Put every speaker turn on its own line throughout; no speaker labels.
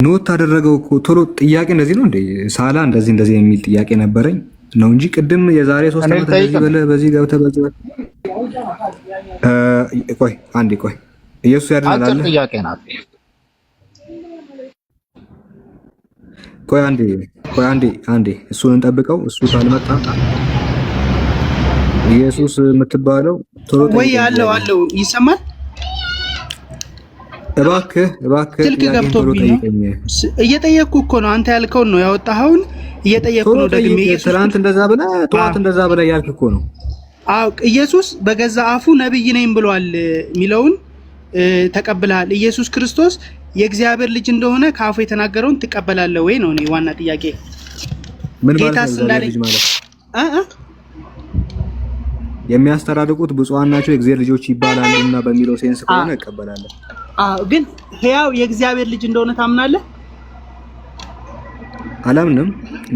ኖት አደረገው እኮ ቶሎ ጥያቄ እንደዚህ ነው እንዴ? ሳላ እንደዚህ የሚል ጥያቄ ነበረኝ ነው እንጂ ቅድም የዛሬ 3 ዓመት በዚህ ገብተህ በዚህ ቆይ አንዴ ቆይ ኢየሱስ ያድናል አለ።
ጥያቄ ናት።
ቆይ አንዴ እሱን እንጠብቀው። እሱ ካልመጣ ኢየሱስ የምትባለው ቶሎ
ወይ አለው ይሰማል።
እባክህ
ስልክ ገብቶብኝ ነው እየጠየቅኩ እኮ ነው። አንተ ያልከውን ነው ያወጣኸውን እየጠየቅኩ ነው። ደግሜ
ትናንት እንደዛ ብለህ ጠዋት እንደዛ ብለህ ያልክ እኮ ነው።
አዎ ኢየሱስ በገዛ አፉ ነብይ ነኝ ብሏል የሚለውን ተቀብለሃል? ኢየሱስ ክርስቶስ የእግዚአብሔር ልጅ እንደሆነ ከአፉ የተናገረውን ትቀበላለህ ወይ ነው እኔ ዋና ጥያቄ።
ምን ማለት ነው? የሚያስተራርቁት ብፁዓን ናቸው የእግዚአብሔር ልጆች ይባላሉና በሚለው ሴንስ ከሆነ እቀበላለሁ።
ግን ሕያው የእግዚአብሔር ልጅ እንደሆነ ታምናለህ?
አላምንም።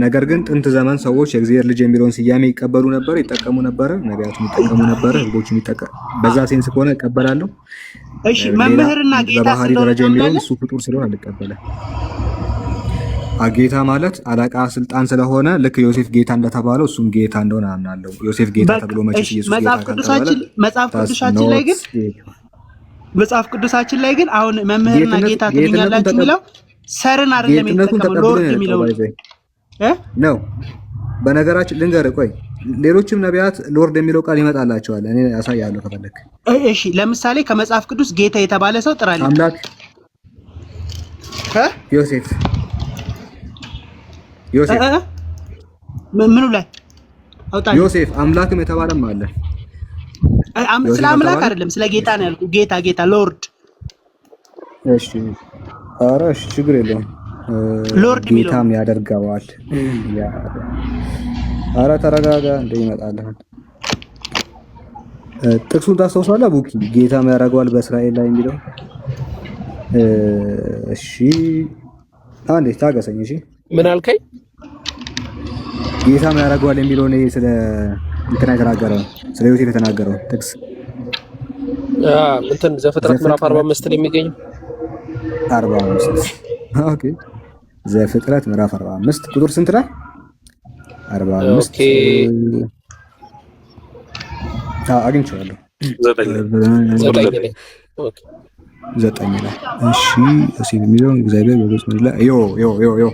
ነገር ግን ጥንት ዘመን ሰዎች የእግዚአብሔር ልጅ የሚለውን ስያሜ ይቀበሉ ነበር፣ ይጠቀሙ ነበር፣ ነቢያቱም ይጠቀሙ ነበር፣ ህዝቦችም ይጠቀሙ። በዛ ሴንስ ከሆነ እቀበላለሁ።
እሺ መምህርና ጌታ
ደረጃ የሚለውን እሱ ፍጡር ስለሆነ አልቀበለም። ጌታ ማለት አለቃ ስልጣን ስለሆነ ልክ ዮሴፍ ጌታ እንደተባለው እሱም ጌታ እንደሆነ አምናለሁ። ዮሴፍ ጌታ ተብሎ መቼስ ኢየሱስ ጌታ ተባለ።
መጽሐፍ ቅዱሳችን ላይ ግን አሁን መምህርና ጌታ ትሉኛላችሁ የሚለው ሰርን አይደለም የተጠቀመው ሎርድ የሚለው
ነው። በነገራችን ልንገርህ፣ ቆይ ሌሎችም ነቢያት ሎርድ የሚለው ቃል ይመጣላቸዋል። እኔ ያሳያለሁ ከፈለክ።
እሺ ለምሳሌ ከመጽሐፍ ቅዱስ ጌታ የተባለ ሰው ጥራልኝ።
አምላክ ዮሴፍ
ምኑ ላይ አውጣኝ።
ዮሴፍ አምላክም የተባለም አለ።
ስለ አምላክ አይደለም ስለ ጌታ ነው ያልኩት። ጌታ ሎርድ።
እሺ ኧረ እሺ ችግር የለውም።
ሎርድ
ጌታም ያደርገዋል። ኧረ ተረጋጋ እንደ ይመጣልሃል። ጥቅሱን ታስታውሳለህ ቡኪ? ጌታም ያደርገዋል በእስራኤል ላይ የሚለው። እሺ አንዴ ታገሰኝ። እሺ
ምን አልከኝ?
ጌታም ያደርገዋል የሚለው ነው ስለ እንትና የተናገረው ስለ ዮሴፍ የተናገረው ጥቅስ
እንትን ዘፍጥረት ምዕራፍ 45 ላይ የሚገኝ
45 ኦኬ። ዘፍጥረት ምዕራፍ 45 ቁጥር ስንት ላይ? 45 ኦኬ አግኝቼዋለሁ። 9 ላይ እሺ። ዮሴፍ የሚለው እግዚአብሔር በግብጽ ምድር ላይ ዮ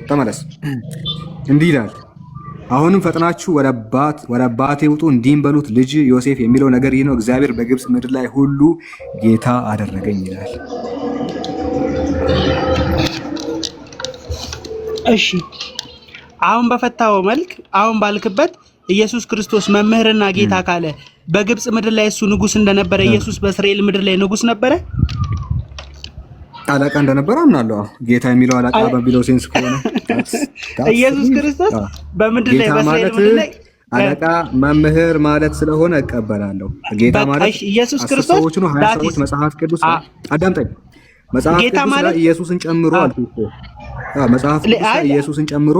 ተመለስ። እንዲህ ይላል፣ አሁንም ፈጥናችሁ ወደ አባቴ ውጡ፣ እንዲህም በሉት ልጅ ዮሴፍ የሚለው ነገር ይህ ነው፣ እግዚአብሔር በግብጽ ምድር ላይ ሁሉ ጌታ አደረገኝ ይላል።
እሺ አሁን በፈታው መልክ አሁን ባልክበት ኢየሱስ ክርስቶስ መምህርና ጌታ ካለ በግብጽ ምድር ላይ እሱ ንጉስ እንደነበረ ኢየሱስ በእስራኤል ምድር ላይ ንጉስ ነበረ?
አለቃ እንደነበረ አምናለሁ። ጌታ የሚለው አለቃ በሚለው ሴንስ ከሆነ
ኢየሱስ ክርስቶስ በምድር ላይ በእስራኤል ምድር ላይ
አለቃ መምህር ማለት ስለሆነ እቀበላለሁ። ጌታ ማለት
ኢየሱስ ክርስቶስ
ሰዎች ነው። 20 ሰዎች መጽሐፍ ቅዱስ አዳምጠኝ። መጽሐፍ ቅዱስ ላይ ኢየሱስን ጨምሮ አልኩ። መጽሐፍ ቅዱስ ላይ ኢየሱስን ጨምሮ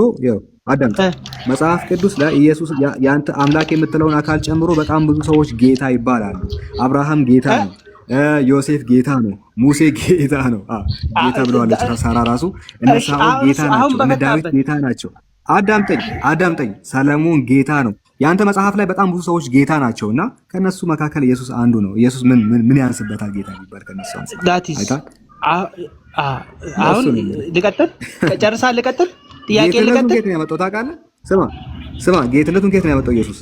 አዳምጠኝ። መጽሐፍ ቅዱስ ላይ ኢየሱስ ያንተ አምላክ የምትለውን አካል ጨምሮ በጣም ብዙ ሰዎች ጌታ ይባላሉ። አብርሃም ጌታ ነው። ዮሴፍ ጌታ ነው። ሙሴ ጌታ ነው። ጌታ ብለዋለች ሳራ ራሱ። እነ ሳኦል ጌታ ናቸው። እነ ዳዊት ጌታ ናቸው። አዳምጠኝ። ሰለሞን ጌታ ነው። ያንተ መጽሐፍ ላይ በጣም ብዙ ሰዎች ጌታ ናቸውና ከነሱ መካከል ኢየሱስ አንዱ ነው። ኢየሱስ ምን ያንስበታል ጌታ ሊባል ከነሱ
አሁን ልቀጥል? ልቀጥል? ጥያቄ ልቀጥል?
ከየት ነው ያመጣው ታውቃለህ? ስማ ጌትነቱን ከየት ነው ያመጣው ኢየሱስ?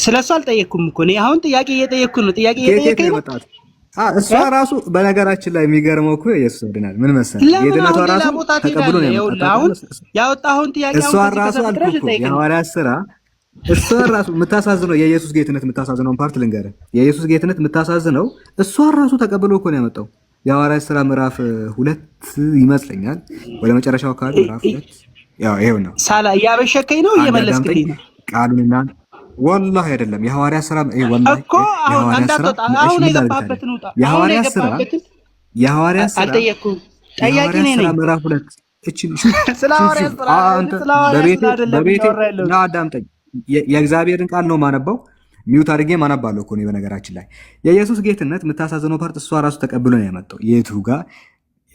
ስለሱ አልጠየቅኩም እኮ እኔ አሁን ጥያቄ እየጠየቅኩ ነው። ጥያቄ እየጠየቀኝ ነው።
እሷ ራሱ በነገራችን ላይ የሚገርመው እኮ ኢየሱስ ወድናል። ምን መሰለህ ጌትነቷ ራሱ ተቀብሎ ነው
አሁን ያወጣውን ጥያቄ
እሷ ራሱ አልኩ እኮ የሐዋርያት ሥራ እሷ ራሱ የምታሳዝነው የኢየሱስ ጌትነት የምታሳዝነውን ፓርት ልንገርህ። የኢየሱስ ጌትነት የምታሳዝነው እሷ ራሱ ተቀብሎ እኮ ነው ያመጣው። የሐዋርያት ሥራ ምዕራፍ 2 ይመስለኛል ወደ መጨረሻው አካባቢ ምዕራፍ 2 ይሄው ነው።
ሳላ እያበሸከኝ ነው እየመለስክልኝ ነው
ቃሉንና ወላሂ አይደለም የሐዋርያት ሥራ ወላሂ
እኮ አሁን እንዳትወጣ አሁን የገባበትን ውጣ።
የሐዋርያት ሥራ
አልጠየቅኩም። ጠያቂ ነኝ
ምዕራፍ 2 እቺ
ስለ ሐዋርያት ሥራ
በቤቴ አዳምጠኝ። የእግዚአብሔርን ቃል ነው ማነባው። ሚውት አድርጌ ማነባለሁ እኮ ነው። በነገራችን ላይ የኢየሱስ ጌትነት የምታሳዝነው ፓርት እሷ ራሱ ተቀብሎ ነው ያመጣው። የቱ ጋር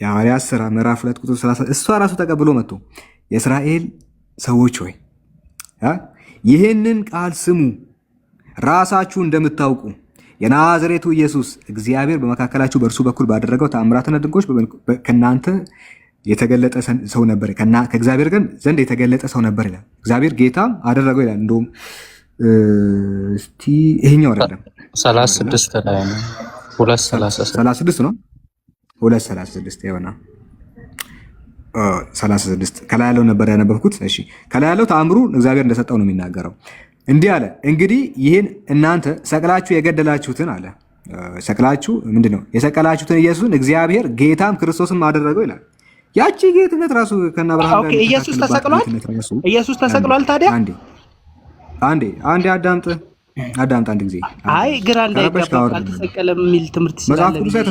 የሐዋርያት ሥራ ምዕራፍ 2 ቁጥር 30 እሷ ራሱ ተቀብሎ መጥቶ የእስራኤል ሰዎች ሆይ ይህንን ቃል ስሙ፣ ራሳችሁ እንደምታውቁ የናዝሬቱ ኢየሱስ እግዚአብሔር በመካከላችሁ በእርሱ በኩል ባደረገው ተአምራትና ድንቆች ከእናንተ የተገለጠ ሰው ነበር፣ ከእግዚአብሔር ግን ዘንድ የተገለጠ ሰው ነበር ይላል። እግዚአብሔር ጌታም አደረገው ይላል። እንደውም እስቲ ይሄኛው አይደለም
36 ላይ ነው 236
ነው 236 ይሆና 36 ከላይ ያለው ነበር ያነበብኩት። እሺ ከላይ ያለው ተአምሩ እግዚአብሔር እንደሰጠው ነው የሚናገረው። እንዲህ አለ፣ እንግዲህ ይህን እናንተ ሰቅላችሁ የገደላችሁትን አለ። ሰቅላችሁ ምንድነው? የሰቀላችሁትን ኢየሱስን እግዚአብሔር ጌታም ክርስቶስም አደረገው ይላል። ያቺ ጌትነት ራሱ ከና አብርሃም ጋር
ኢየሱስ ተሰቅሏል። ኢየሱስ ተሰቅሏል። ታዲያ አንዴ አዳምጥ አንድ ጊዜ። አይ ግራ እንዳይገባ አልተሰቀለም የሚል ትምህርት ስላለ
መጽሐፍ ቅዱስ ላይ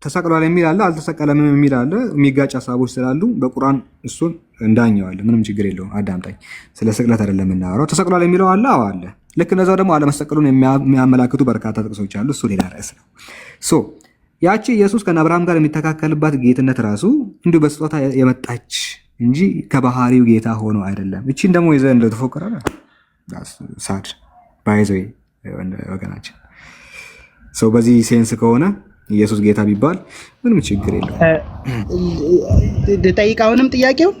ተሰቅሏል የሚል አለ፣ አልተሰቀለም የሚል አለ። የሚጋጭ ሀሳቦች ስላሉ በቁርአን እሱን እንዳኘዋለን። ምንም ችግር የለውም። አዳምጣኝ። ስለ ስቅለት አይደለም የምናወራው። ተሰቅሏል የሚለው አለ። አዎ አለ። ልክ እነዛው ደግሞ አለመሰቀሉን የሚያመላክቱ በርካታ ጥቅሶች አሉ። እሱ ሌላ ርዕስ ነው። ሶ ያቺ ኢየሱስ ከነ አብርሃም ጋር የሚተካከልባት ጌትነት ራሱ እንዲሁ በስጦታ የመጣች እንጂ ከባህሪው ጌታ ሆኖ አይደለም። እቺን ደግሞ ይዘህ እንደተፎከረ ሳድ ባይዘ ወገናችን ሰው በዚህ ሴንስ ከሆነ ኢየሱስ ጌታ ቢባል ምንም ችግር የለውም።
ጠይቃውንም ጥያቄው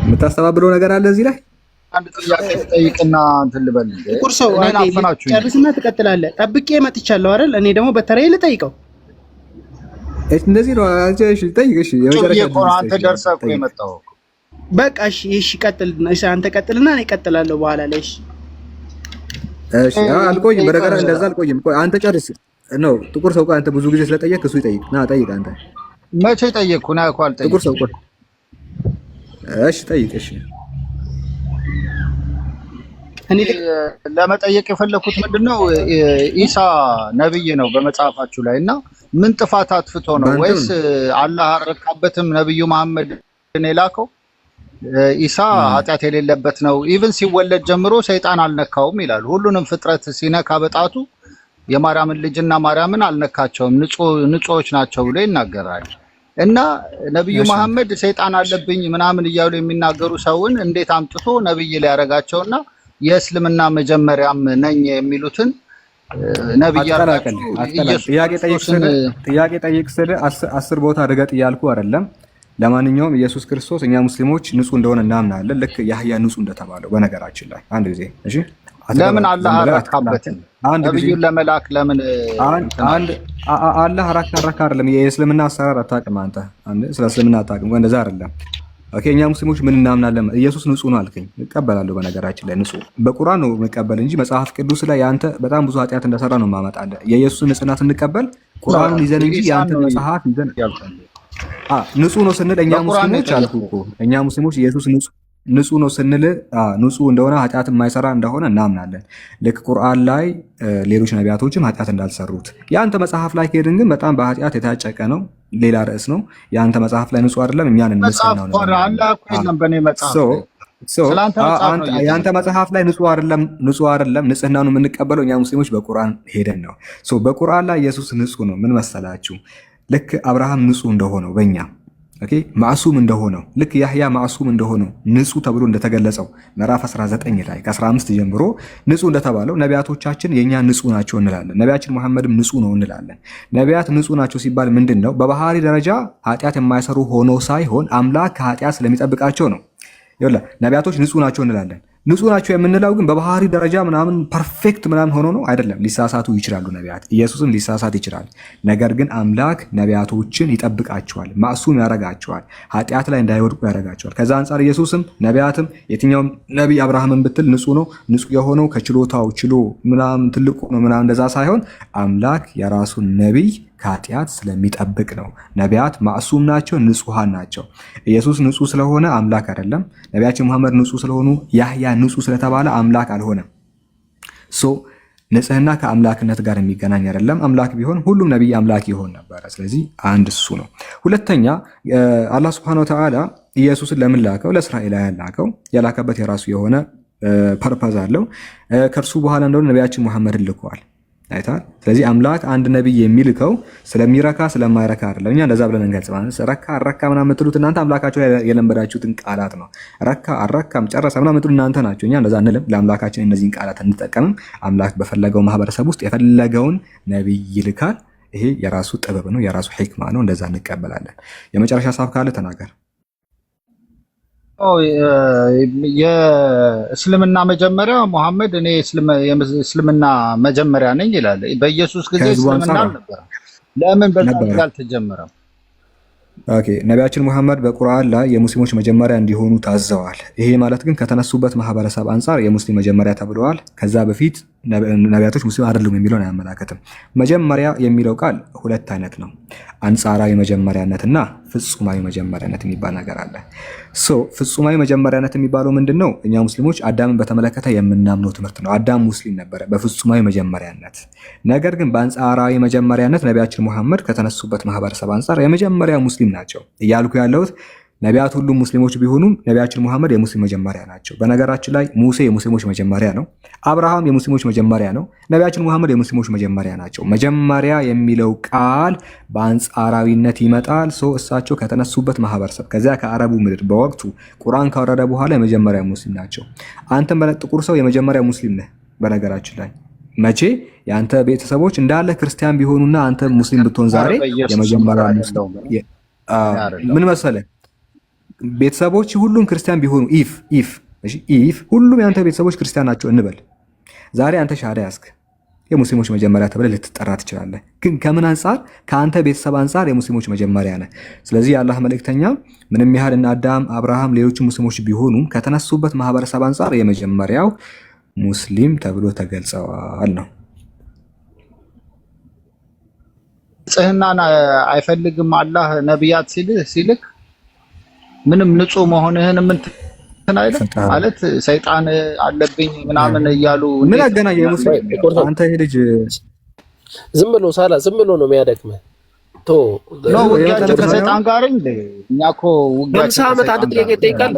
የምታስተባብለው ነገር አለ እዚህ ላይ
አንድ ጥያቄ ጠይቅና እንትን ልበል።
ጥቁር ሰው ጨርስና ትቀጥላለህ። ጠብቄ መጥቻለሁ አይደል? እኔ ደግሞ በተራዬ ልጠይቀው።
እንደዚህ ነው። እሺ ጠይቅ። እሺ
አንተ ደርሰህ እኮ የመጣው
በቃ እሺ ቀጥልና፣ እሺ አንተ ቀጥልና እኔ እቀጥላለሁ በኋላ ላይ።
እሺ አልቆይም፣ በነገር እንደዛ አልቆይም። አንተ ጨርስ ነው። ጥቁር ሰው አንተ ብዙ ጊዜ ስለጠየቅ እሱ ይጠይቅ። ና ጠይቅ። አንተ
መቼ ጠየቅኩ? ና እኮ አልጠየቅኩም።
ጥቁር ሰው እሺ ጠይቅ። እሺ
እኔ
ለመጠየቅ የፈለኩት ምንድነው ኢሳ ነብይ ነው በመጽሐፋችሁ ላይ እና ምን ጥፋት አጥፍቶ ነው ወይስ አላህ አረካበትም ነብዩ መሐመድን የላከው? ኢሳ ኃጢአት የሌለበት ነው። ኢቭን ሲወለድ ጀምሮ ሰይጣን አልነካውም ይላል። ሁሉንም ፍጥረት ሲነካ በጣቱ የማርያምን ልጅና ማርያምን አልነካቸውም፣ ንጹዎች ናቸው ብሎ ይናገራል። እና ነብዩ መሐመድ ሰይጣን አለብኝ ምናምን እያሉ የሚናገሩ ሰውን እንዴት አምጥቶ ነብይ ሊያረጋቸውና የእስልምና መጀመሪያም ነኝ የሚሉትን ነብይ ያረጋቸው?
ጥያቄ ጠይቅ ስለ 10 ቦታ ረገጥ እያልኩ አይደለም። ለማንኛውም ኢየሱስ ክርስቶስ እኛ ሙስሊሞች ንጹህ እንደሆነ እናምናለን። ልክ ያህያ ንጹህ እንደተባለው በነገራችን ላይ አንድ ጊዜ እሺ፣
ለምን አላህ አረካበትን ነብዩን ለመላክ ለምን
አላህ አረካ አይደለም። የእስልምና አሰራር አታውቅም አንተ ስለ እስልምና አታውቅም። እንደዛ አይደለም። ኦኬ እኛ ሙስሊሞች ምን እናምናለን? ኢየሱስ ንጹህ ነው አልከኝ፣ እቀበላለሁ። በነገራችን ላይ ንጹህ በቁርአን ነው መቀበል እንጂ መጽሐፍ ቅዱስ ላይ ያንተ በጣም ብዙ ኃጢአት እንደሰራ ነው ማመጣለ። የኢየሱስን ንጽህና ስንቀበል ቁርአኑን ይዘን እንጂ ያንተ መጽሐፍ ይዘን ንጹህ ነው ስንል እኛ ሙስሊሞች አልኩ እኮ እኛ ሙስሊሞች ኢየሱስ ንጹህ ነው ስንል ንጹህ እንደሆነ ኃጢአት የማይሰራ እንደሆነ እናምናለን። ልክ ቁርአን ላይ ሌሎች ነቢያቶችም ኃጢአት እንዳልሰሩት። ያንተ መጽሐፍ ላይ ከሄድን ግን በጣም በኃጢአት የታጨቀ ነው። ሌላ ርዕስ ነው። ያንተ መጽሐፍ ላይ ንጹህ አይደለም። እኛን እንመስል ነው። ያንተ መጽሐፍ ላይ ንጹህ አይደለም። ንጽህናውን የምንቀበለው እኛ ሙስሊሞች በቁርአን ሄደን ነው። በቁርአን ላይ ኢየሱስ ንጹህ ነው። ምን መሰላችሁ? ልክ አብርሃም ንጹህ እንደሆነው በእኛ ማዕሱም እንደሆነው ልክ ያህያ ማዕሱም እንደሆነው ንጹህ ተብሎ እንደተገለጸው ምዕራፍ 19 ላይ ከ15 ጀምሮ ንጹህ እንደተባለው ነቢያቶቻችን የኛ ንጹህ ናቸው እንላለን። ነቢያችን መሐመድም ንጹህ ነው እንላለን። ነቢያት ንጹህ ናቸው ሲባል ምንድን ነው? በባህሪ ደረጃ ኃጢአት የማይሰሩ ሆኖ ሳይሆን አምላክ ከኃጢአት ስለሚጠብቃቸው ነው። ይኸውልህ ነቢያቶች ንጹህ ናቸው እንላለን። ንጹህ ናቸው የምንለው ግን በባህሪ ደረጃ ምናምን ፐርፌክት ምናምን ሆኖ ነው አይደለም። ሊሳሳቱ ይችላሉ ነቢያት። ኢየሱስም ሊሳሳት ይችላል። ነገር ግን አምላክ ነቢያቶችን ይጠብቃቸዋል፣ ማዕሱም ያረጋቸዋል፣ ኃጢአት ላይ እንዳይወድቁ ያረጋቸዋል። ከዛ አንጻር ኢየሱስም ነቢያትም የትኛውም ነቢይ አብርሃምን ብትል ንጹህ ነው። ንጹህ የሆነው ከችሎታው ችሎ ምናምን ትልቁ ነው ምናምን እንደዛ ሳይሆን አምላክ የራሱን ነቢይ ከኃጢአት ስለሚጠብቅ ነው። ነቢያት ማዕሱም ናቸው፣ ንጹሃን ናቸው። ኢየሱስ ንጹህ ስለሆነ አምላክ አይደለም። ነቢያችን መሐመድ ንጹህ ስለሆኑ ያህያ ንጹህ ስለተባለ አምላክ አልሆነም። ንጽህና ከአምላክነት ጋር የሚገናኝ አይደለም። አምላክ ቢሆን ሁሉም ነቢይ አምላክ ይሆን ነበረ። ስለዚህ አንድ እሱ ነው። ሁለተኛ አላህ ሱብሓነሁ ወተዓላ ኢየሱስን ለምን ላከው? ለእስራኤላውያን ላከው። የላከበት የራሱ የሆነ ፐርፐዝ አለው። ከእርሱ በኋላ እንደሆነ ነቢያችን መሐመድን ልከዋል። አይታል። ስለዚህ አምላክ አንድ ነብይ የሚልከው ስለሚረካ ስለማይረካ አይደለም። እኛ እንደዛ ብለን እንገልጽ ማለት ረካ አረካ ምናምን የምትሉት እናንተ አምላካችሁ ላይ የለመዳችሁትን ቃላት ነው። ረካ አረካም ጨረሰ ምናምን የምትሉት እናንተ ናችሁ። እኛ እንደዛ አንልም። ለአምላካችን እነዚህን ቃላት እንጠቀምም። አምላክ በፈለገው ማህበረሰብ ውስጥ የፈለገውን ነብይ ይልካል። ይሄ የራሱ ጥበብ ነው፣ የራሱ ሂክማ ነው። እንደዛ እንቀበላለን። የመጨረሻ ሀሳብ ካለ ተናገር።
የእስልምና መጀመሪያ ሙሐመድ እኔ እስልምና መጀመሪያ ነኝ ይላል። በኢየሱስ ጊዜ እስልምና አልነበረም። ለምን በዛ አልተጀመረም?
ኦኬ ነቢያችን ሙሐመድ በቁርአን ላይ የሙስሊሞች መጀመሪያ እንዲሆኑ ታዘዋል። ይሄ ማለት ግን ከተነሱበት ማህበረሰብ አንጻር የሙስሊም መጀመሪያ ተብለዋል። ከዛ በፊት ነቢያቶች ሙስሊም አይደሉም የሚለውን አያመላክትም። መጀመሪያ የሚለው ቃል ሁለት አይነት ነው። አንጻራዊ መጀመሪያነትና ፍጹማዊ መጀመሪያነት የሚባል ነገር አለ። ፍጹማዊ መጀመሪያነት የሚባለው ምንድን ነው? እኛ ሙስሊሞች አዳምን በተመለከተ የምናምነው ትምህርት ነው። አዳም ሙስሊም ነበረ በፍጹማዊ መጀመሪያነት። ነገር ግን በአንጻራዊ መጀመሪያነት ነቢያችን ሙሐመድ ከተነሱበት ማህበረሰብ አንጻር የመጀመሪያ ሙስሊም ናቸው እያልኩ ያለሁት። ነቢያት ሁሉም ሙስሊሞች ቢሆኑም ነቢያችን ሙሐመድ የሙስሊም መጀመሪያ ናቸው። በነገራችን ላይ ሙሴ የሙስሊሞች መጀመሪያ ነው። አብርሃም የሙስሊሞች መጀመሪያ ነው። ነቢያችን ሙሐመድ የሙስሊሞች መጀመሪያ ናቸው። መጀመሪያ የሚለው ቃል በአንጻራዊነት ይመጣል። እሳቸው ከተነሱበት ማህበረሰብ ከዚያ ከአረቡ ምድር በወቅቱ ቁርአን ካወረደ በኋላ የመጀመሪያ ሙስሊም ናቸው። አንተም ጥቁር ሰው የመጀመሪያ ሙስሊም ነህ። በነገራችን ላይ መቼ የአንተ ቤተሰቦች እንዳለ ክርስቲያን ቢሆኑና አንተ ሙስሊም ብትሆን ዛሬ የመጀመሪያ ሙስሊም ምን መሰለህ ቤተሰቦች ሁሉም ክርስቲያን ቢሆኑ ኢፍ ሁሉም የአንተ ቤተሰቦች ክርስቲያን ናቸው እንበል። ዛሬ አንተ ሻሃዳ ያዝክ የሙስሊሞች መጀመሪያ ተብለህ ልትጠራ ትችላለህ። ግን ከምን አንጻር? ከአንተ ቤተሰብ አንጻር የሙስሊሞች መጀመሪያ ነህ። ስለዚህ የአላህ መልእክተኛ ምንም ያህል እና አዳም፣ አብርሃም፣ ሌሎችም ሙስሊሞች ቢሆኑም ከተነሱበት ማህበረሰብ አንጻር የመጀመሪያው ሙስሊም ተብሎ ተገልጸዋል ነው።
ንጽህናን አይፈልግም አላህ ነቢያት ሲልክ ምንም ንጹህ መሆንህን እንትን አይደል ማለት ሰይጣን አለብኝ ምናምን እያሉ
ምን አገናኘ? ሙስሊም አንተ ይሄ ልጅ
ዝም ብሎ ነው የሚያደክመህ።
ነው ውጊያቸው ከሰይጣን ጋር እንዴ? እኛ እኮ ውጊያቸው
50 ዓመት አንድ ጥያቄ ይጠይቃል።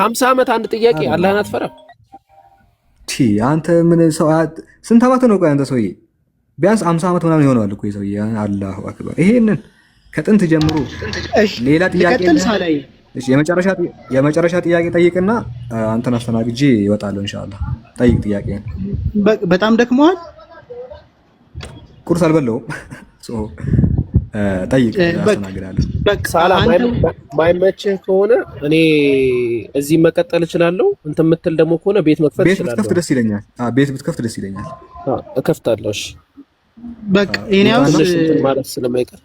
50 ዓመት አንድ ጥያቄ አላህን አትፈራም?
አንተ ምን ሰው ስንት ዓመት ነው? ቆይ አንተ ሰውዬ ቢያንስ 50 ዓመት ምናምን ይሆነዋል እኮ ሰውዬ። አላሁ አክበር። ይሄንን ከጥንት ጀምሮ ሌላ ጥያቄ የመጨረሻ ጥያቄ ጠይቅና አንተን አስተናግጄ ይወጣለሁ ኢንሻአላህ። ጠይቅ ጥያቄ።
በጣም ደክመዋል።
ቁርስ አልበላሁም። ጠይቅ አስተናግዳለሁ።
ማይመችህ ከሆነ እኔ እዚህ መቀጠል እችላለሁ። እንትን የምትል ደግሞ ከሆነ ቤት መክፈት እችላለሁ።
ቤት ብትከፍት ደስ ይለኛል። ቤት ብትከፍት ደስ ይለኛል።
እከፍታለሁ። እሺ
በቃ እኔ አሁን
ማለት ስለማይቀር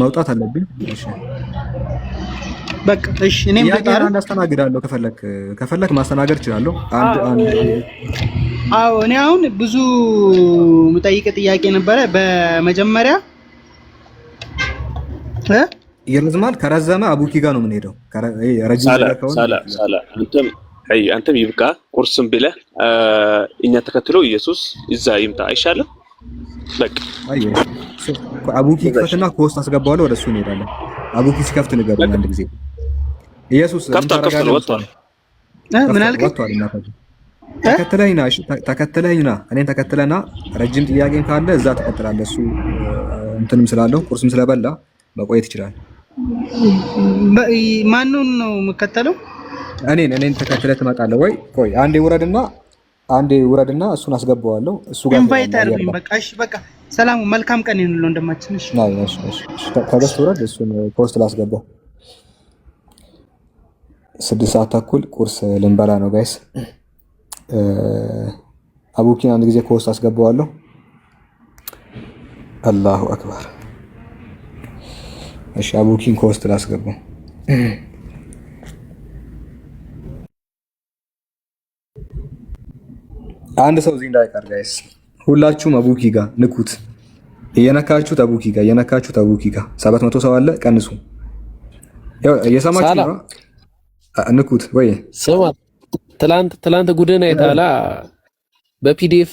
መውጣት አለብኝ። እሺ
በቃ እሺ። እኔም
አንድ አስተናግዳለሁ። ከፈለክ ማስተናገድ እችላለሁ።
እኔ አሁን ብዙ የምጠይቅ ጥያቄ ነበረ። በመጀመሪያ
ይርዝማል። ከረዘመ አቡኪ ጋር ነው የምንሄደው።
አንተም ይብቃ። ቁርስም ብለህ እኛ ተከትሎ ኢየሱስ እዛ ይምጣ አይሻልም? በቃ
አቡኪ ከፈትና ኮስት አስገባዋለሁ። ወደሱ እንሄዳለን። አቡኪ ሲከፍት ንገሩኝ አንድ ጊዜ። ኢየሱስ
ወጥቷል።
ምን አልከኝ?
ተከተለኝና እኔን ተከተለና ረጅም ጥያቄም ካለ እዛ ተከተላለህ። እሱ እንትንም ስላለው ቁርስም ስለበላ መቆየት ይችላል።
ማንኑን ነው የምከተለው?
እኔን ተከትለህ ትመጣለህ ወይ? ቆይ አንዴ ውረድና እሱን አስገባዋለሁ። እሱ ጋር
ኢንቫይት አድርጉኝ። በቃ እሺ፣ በቃ ሰላም፣ መልካም ቀን ይሁንልህ ወንድማችን። እሺ
ከበስት ውረድ። እሱን ፖስት ላስገባው። 6 ሰዓት ተኩል ቁርስ ልንበላ ነው ጋይስ። አቡኪን አንድ ጊዜ ኮስት አስገባዋለሁ። አላሁ አክበር። እሺ አቡኪን ኮስት ላስገባው። አንድ ሰው እዚህ እንዳይቀር ጋይስ፣ ሁላችሁም አቡኪ ጋር ንኩት። እየነካችሁት አቡኪ ጋር 700 ሰው አለ። ቀንሱ። እየሰማችሁ ነው? ንኩት ወይ
ስማ። ትላንት ጉድን አይታላ በፒዲኤፍ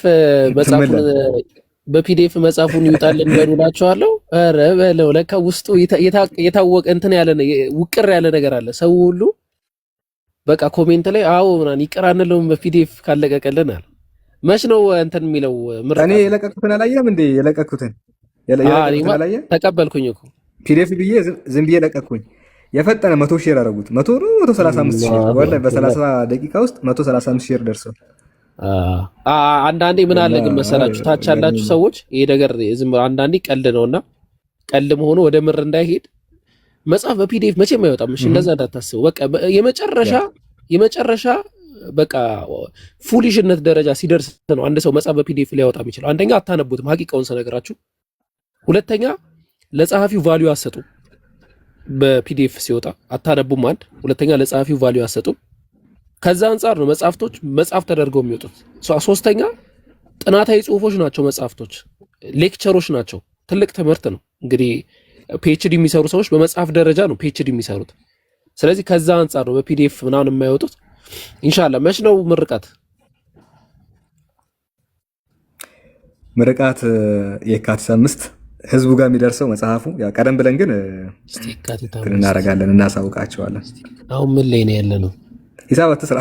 መጽሐፉን ይውጣልን በሉላችኋለሁ። ኧረ በለው ለካ ውስጡ የታወቀ እንትን ያለ ውቅር ያለ ነገር አለ። ሰው ሁሉ በቃ ኮሜንት ላይ አዎ ምናምን ይቅር አንለውም በፒዲኤፍ ካለቀቀልን አለ። መች ነው እንትን የሚለው ምርቃት?
እኔ የለቀኩትን አላየህም እንዴ? የለቀኩትን አላየህም?
ተቀበልኩኝ እኮ
ፒዲኤፍ ብዬ ዝም ብዬ ለቀኩኝ። የፈጠነ 100 ሼር አደረጉት። 100 ነው 135 ሼር ወላሂ በ30 ደቂቃ ውስጥ 135 ሼር ደርሰው።
አንዳንዴ ምን አለ ግን መሰላችሁ ታች ያላችሁ ሰዎች ይሄ ነገር ዝም አንዳንዴ ቀልድ ነውና ቀልድ መሆኑ ወደ ምር እንዳይሄድ መጽሐፍ በፒዲኤፍ መቼም አይወጣም። እሺ እንደዛ እንዳታስቡ። በቃ የመጨረሻ በቃ ፉሊሽነት ደረጃ ሲደርስ ነው አንድ ሰው መጽሐፍ በፒዲኤፍ ሊያወጣ የሚችለው። አንደኛ አታነቡትም፣ ሀቂቃውን ስነግራችሁ። ሁለተኛ ለጸሐፊው ቫልዩ አሰጡ። በፒዲኤፍ ሲወጣ አታነቡም። አንድ ሁለተኛ ለጸሐፊው ቫልዩ አሰጡ። ከዛ አንጻር ነው መጽሐፍቶች መጽሐፍ ተደርገው የሚወጡት። ሶስተኛ ጥናታዊ ጽሁፎች ናቸው መጽሐፍቶች፣ ሌክቸሮች ናቸው። ትልቅ ትምህርት ነው። እንግዲህ ፒኤችዲ የሚሰሩ ሰዎች በመጽሐፍ ደረጃ ነው ፒኤችዲ የሚሰሩት። ስለዚህ ከዛ አንጻር ነው በፒዲኤፍ ምናምን የማይወጡት። ኢንሻአላህ መች ነው ምርቃት?
ምርቃት የካቲት 5 ህዝቡ ጋር የሚደርሰው መጽሐፉ። ያው ቀደም ብለን ግን እናደርጋለን፣ እናሳውቃቸዋለን።
አሁን ምን ላይ ነው ያለ ነው?
ሂሳብ አትስራ